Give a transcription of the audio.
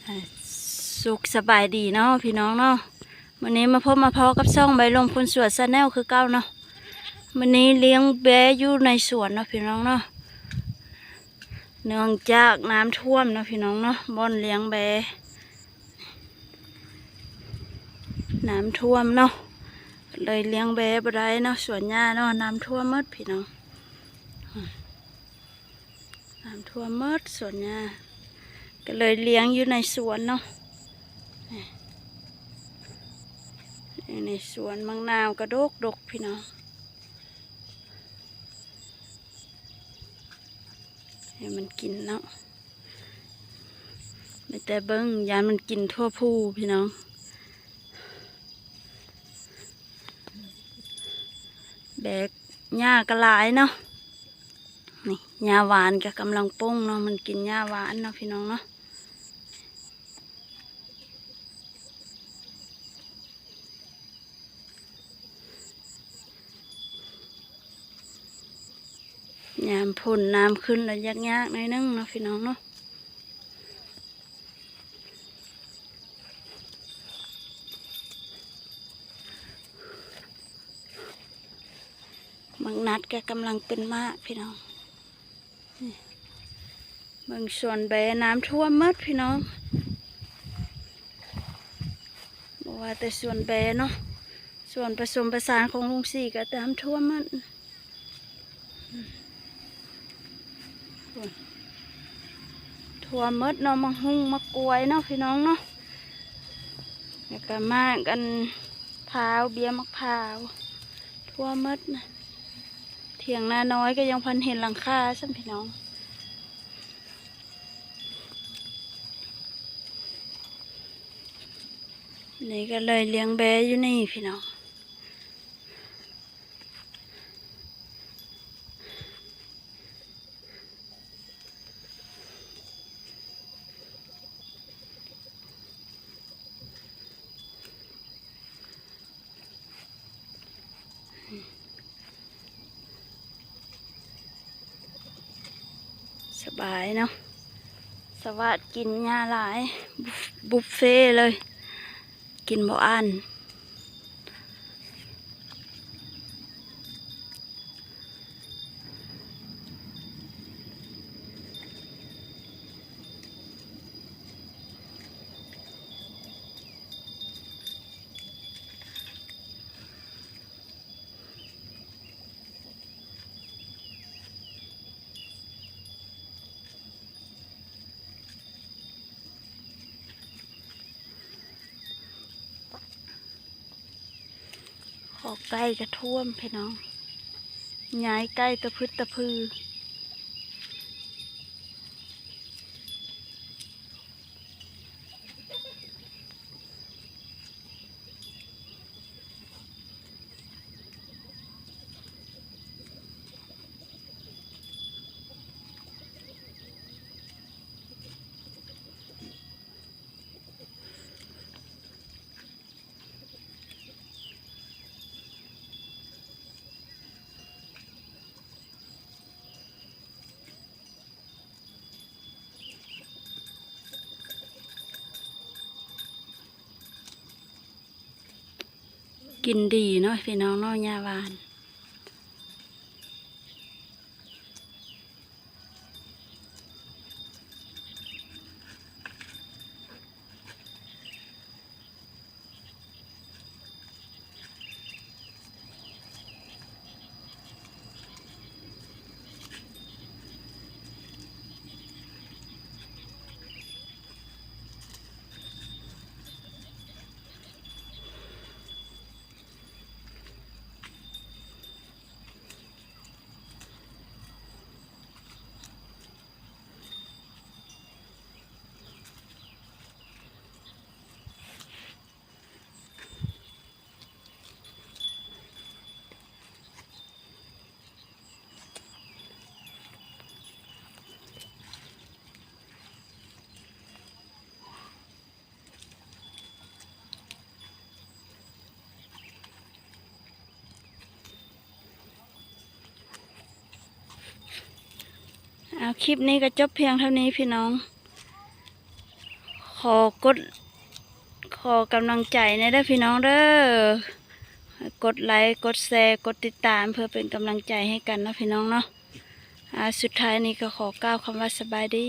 อ่าสุขสบายดีเนาะพี่น้องเนาะวันนี้มาพบมาพอกับช่องใบลงคนสวนซาแนลคือเก้าเนาะวันนี้เลี้ยงแบะอยู่ในสวนเนาะพี่น้องเนาะเนื่องจากน้ำท่วมเนาะพี่น้องเนาะบ่อนเลี้ยงแบะน้ำท่วมเนาะเลยเลี้ยงแบะบ่ได้เนาะสวนหญ้าเนาะน้ำท่วมหมดพี่น้องน้ำท่วมหมดสวนหญ้าก็เลยเลี้ยงอยู่ในสวนเนาะในสวนมังนาวกระดกพี่น้องให้มันกินเนาะไม่แต่เบิ้งยานมันกินทั่วภูพี่น้องแบกหญ้ากระหลายเนาะนี่หญ้าหวานก็กำลังป้งเนาะมันกินหญ้าหวานเนาะพี่น้องเนาะยามพ่นน้ำขึ้นแล้วยากๆหน่อยนึงเนาะพี่น้องเนาะบางนัดก็กำลังเป็นมากพี่น้องบางส่วนแบน้ำท่วมหมดพี่น้องบอกว่าแต่ส่วนแบเนาะส่วนผสมประสานของลุงสี่ก็น้ำท่วมหมดท่วมหมดเนาะมังหุงมะกรวยเนาะพี่น้องเนาะแล้วก็มากันพร้าวเบี้ยมะพร้าวท่วมหมดนะเถียงนาน้อยก็ยังพันเห็นหลังคาซ้ำพี่น้องนี่ก็เลยเลี้ยงแบะอยู่นี่พี่น้องสบายเนาะสวัสดกินหญ้าหลายบุฟเฟ่เลยกินบ่อันขอใกล้กระท่วมพี่น้องย้ายใกล้ตะพึดตะพือกินดีเนาะพี่น้องเนาะหญ้าหวานเอาคลิปนี้ก็จบเพียงเท่านี้พี่น้องข อกดขอกำลังใจในเด้อพี่น้องเด้อกดไลค์กดแชร์กดติดตามเพื่อเป็นกำลังใจให้กันนะพี่น้องเนาะสุดท้ายนี้ก็ขอกล่าวคำว่าสบายดี